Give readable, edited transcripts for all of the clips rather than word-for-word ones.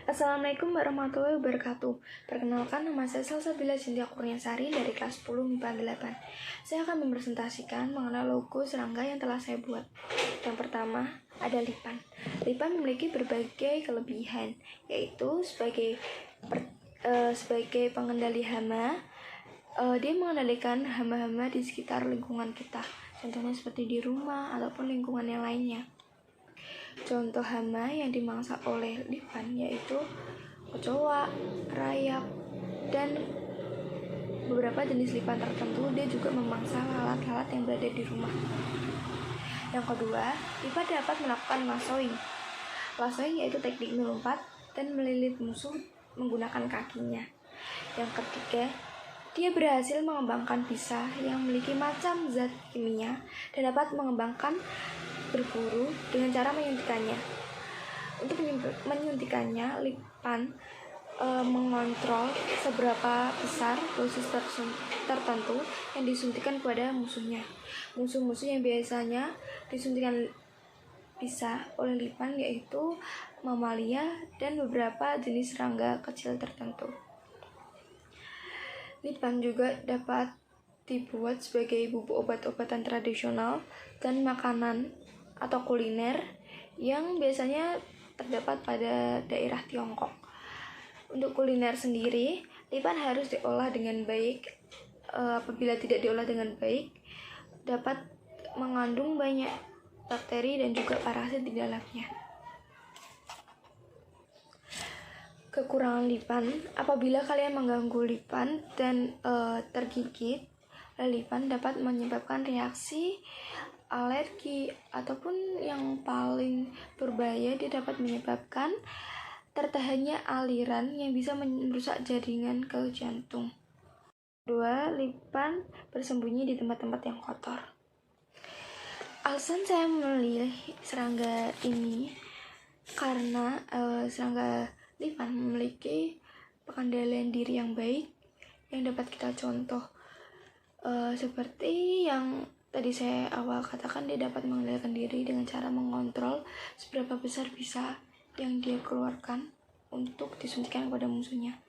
Assalamualaikum warahmatullahi wabarakatuh. Perkenalkan, nama saya Salsabila Cynthia Kurniasari dari kelas 10 MIPA 8. Saya akan mempresentasikan mengenai logo serangga yang telah saya buat. Yang pertama, ada lipan. Lipan memiliki berbagai kelebihan, yaitu sebagai pengendali hama. Dia mengendalikan hama-hama di sekitar lingkungan kita, contohnya seperti di rumah ataupun lingkungan yang lainnya. Contoh hama yang dimangsa oleh lipan yaitu kecoa, rayap, dan beberapa jenis lipan tertentu. Dia juga memangsa lalat-lalat yang berada di rumah. Yang kedua, lipan dapat melakukan lassoing. Lassoing yaitu teknik melompat dan melilit musuh menggunakan kakinya. Yang ketiga, dia berhasil mengembangkan pisah yang memiliki macam zat kimia dan dapat mengembangkan berburu dengan cara menyuntikannya. Untuk menyuntikannya, lipan mengontrol seberapa besar dosis tertentu yang disuntikan kepada musuhnya. Musuh-musuh yang biasanya disuntikan pisah oleh lipan yaitu mamalia dan beberapa jenis serangga kecil tertentu. Lipan juga dapat dibuat sebagai bubuk obat-obatan tradisional dan makanan atau kuliner yang biasanya terdapat pada daerah Tiongkok. Untuk kuliner sendiri, lipan harus diolah dengan baik. Apabila tidak diolah dengan baik, dapat mengandung banyak bakteri dan juga parasit di dalamnya. Kekurangan lipan, apabila kalian mengganggu lipan dan tergigit lipan, dapat menyebabkan reaksi alergi ataupun yang paling berbahaya, dia dapat menyebabkan tertahannya aliran yang bisa merusak jaringan ke jantung. Kedua, lipan bersembunyi di tempat-tempat yang kotor. Alasan saya memilih serangga ini karena serangga lipan memiliki pengendalian diri yang baik yang dapat kita contoh. Seperti yang tadi saya awal katakan, dia dapat mengendalikan diri dengan cara mengontrol seberapa besar bisa yang dia keluarkan untuk disuntikan kepada musuhnya.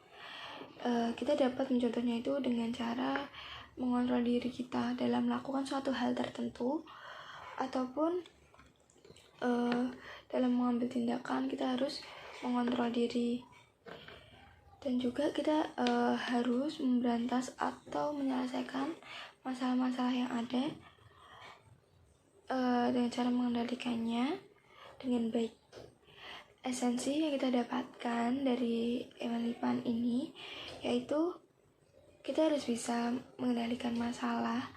Kita dapat mencontohnya itu dengan cara mengontrol diri kita dalam melakukan suatu hal tertentu, ataupun dalam mengambil tindakan kita harus mengontrol diri. Dan juga kita harus memberantas atau menyelesaikan masalah-masalah yang ada dengan cara mengendalikannya dengan baik. Esensi yang kita dapatkan dari hewan lipan ini yaitu kita harus bisa mengendalikan masalah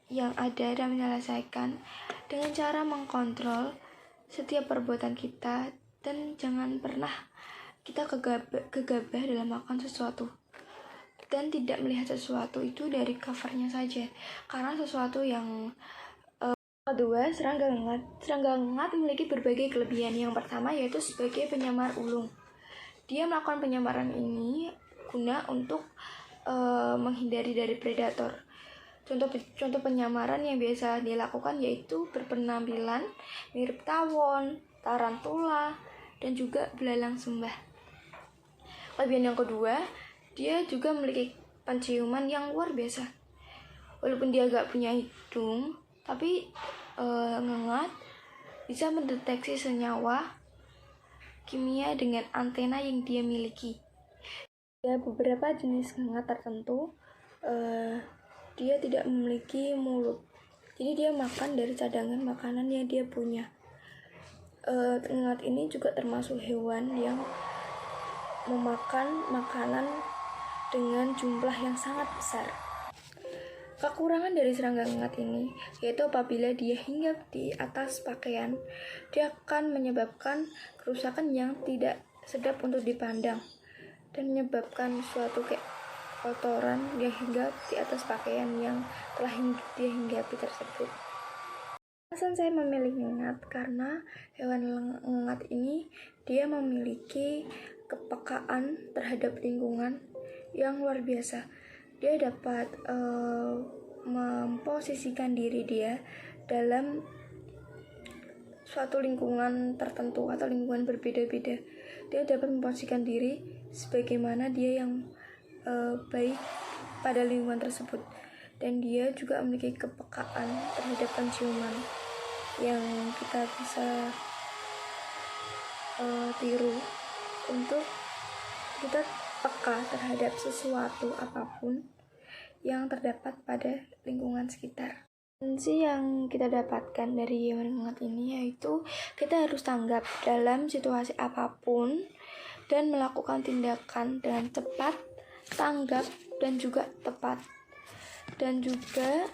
yang ada dan menyelesaikan dengan cara mengkontrol setiap perbuatan kita, dan jangan pernah kita gegabah dalam melakukan sesuatu dan tidak melihat sesuatu itu dari covernya saja, karena sesuatu yang kedua, serangga ngengat. Serangga ngengat memiliki berbagai kelebihan. Yang pertama yaitu sebagai penyamar ulung. Dia melakukan penyamaran ini guna untuk menghindari dari predator. Contoh penyamaran yang biasa dilakukan yaitu berpenampilan mirip tawon, tarantula, dan juga belalang sembah. Kelebihan yang kedua, dia juga memiliki penciuman yang luar biasa. Walaupun dia gak punya hidung, tapi ngengat bisa mendeteksi senyawa kimia dengan antena yang dia miliki. Ya, beberapa jenis ngengat tertentu dia tidak memiliki mulut, jadi dia makan dari cadangan makanan yang dia punya. Ngengat ini juga termasuk hewan yang memakan makanan dengan jumlah yang sangat besar. Kekurangan dari serangga ngengat ini yaitu apabila dia hinggap di atas pakaian, dia akan menyebabkan kerusakan yang tidak sedap untuk dipandang dan menyebabkan suatu kayak kotoran yang hinggap di atas pakaian yang telah dia hinggapi tersebut. Alasan saya memilih ngengat karena hewan ngengat ini dia memiliki kepekaan terhadap lingkungan yang luar biasa. Dia dapat memposisikan diri dia dalam suatu lingkungan tertentu atau lingkungan berbeda-beda, dia dapat memposisikan diri sebagaimana dia yang baik pada lingkungan tersebut. Dan dia juga memiliki kepekaan terhadap penciuman yang kita bisa tiru untuk kita peka terhadap sesuatu apapun yang terdapat pada lingkungan sekitar. Esensi yang kita dapatkan dari hewan hangat ini yaitu kita harus tanggap dalam situasi apapun dan melakukan tindakan dengan cepat, tanggap, dan juga tepat. Dan juga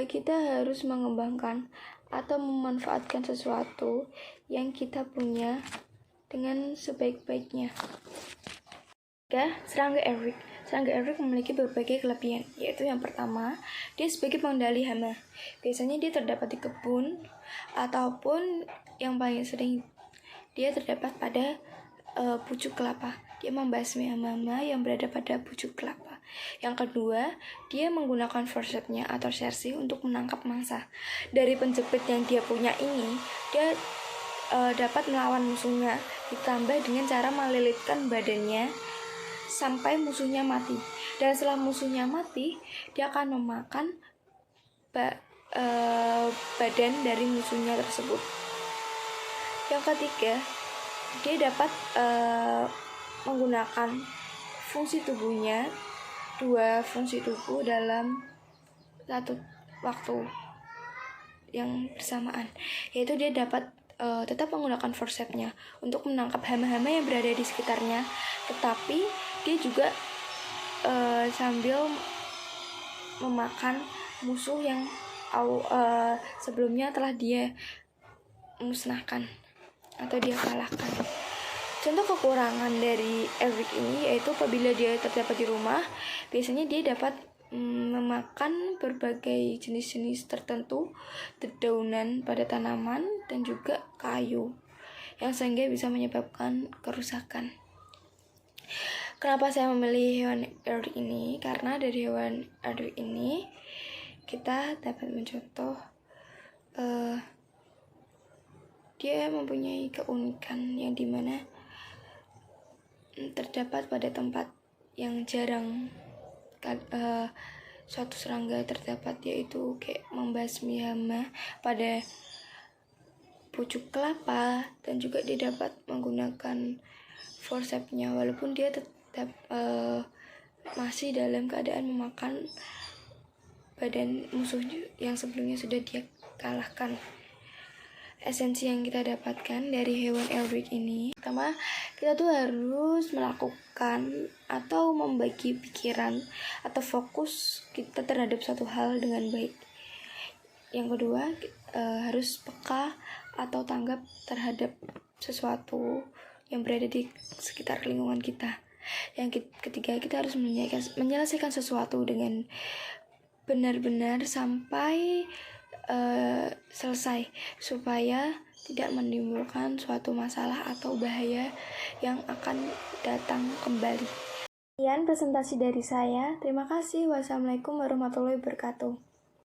kita harus mengembangkan atau memanfaatkan sesuatu yang kita punya dengan sebaik-baiknya. Serangga Eric. Serangga Eric memiliki berbagai kelebihan, yaitu yang pertama, dia sebagai pengendali hama. Biasanya dia terdapat di kebun, ataupun yang paling sering dia terdapat pada pucuk kelapa. Dia membasmi hama-hama yang berada pada pucuk kelapa. Yang kedua, dia menggunakan forcepsnya atau sersi untuk menangkap mangsa. Dari penjepit yang dia punya ini, dia dapat melawan musuhnya, ditambah dengan cara melilitkan badannya sampai musuhnya mati. Dan setelah musuhnya mati, dia akan memakan badan dari musuhnya tersebut. Yang ketiga, dia dapat menggunakan fungsi tubuhnya, 2 fungsi tubuh dalam satu waktu yang bersamaan, yaitu dia dapat tetap menggunakan forcepsnya untuk menangkap hama-hama yang berada di sekitarnya, tetapi dia juga sambil memakan musuh yang sebelumnya telah dia musnahkan atau dia kalahkan. Contoh kekurangan dari Eric ini yaitu apabila dia terdapat di rumah, biasanya dia dapat memakan berbagai jenis-jenis tertentu, dedaunan pada tanaman dan juga kayu, yang sehingga bisa menyebabkan kerusakan. Kenapa saya memilih hewan Eric ini? Karena dari hewan Eric ini kita dapat mencontoh dia mempunyai keunikan yang dimana terdapat pada tempat yang jarang suatu serangga terdapat, yaitu kayak membasmi hama pada pucuk kelapa, dan juga dia dapat menggunakan forcepsnya walaupun dia tetap masih dalam keadaan memakan badan musuh yang sebelumnya sudah dia kalahkan. Esensi yang kita dapatkan dari hewan Eric ini, pertama, kita tuh harus melakukan atau membagi pikiran atau fokus kita terhadap satu hal dengan baik. Yang kedua, harus peka atau tanggap terhadap sesuatu yang berada di sekitar lingkungan kita. Yang ketiga, kita harus menyelesaikan sesuatu dengan benar-benar sampai selesai, supaya tidak menimbulkan suatu masalah atau bahaya yang akan datang kembali. Sekian presentasi dari saya. Terima kasih. Wassalamualaikum warahmatullahi wabarakatuh.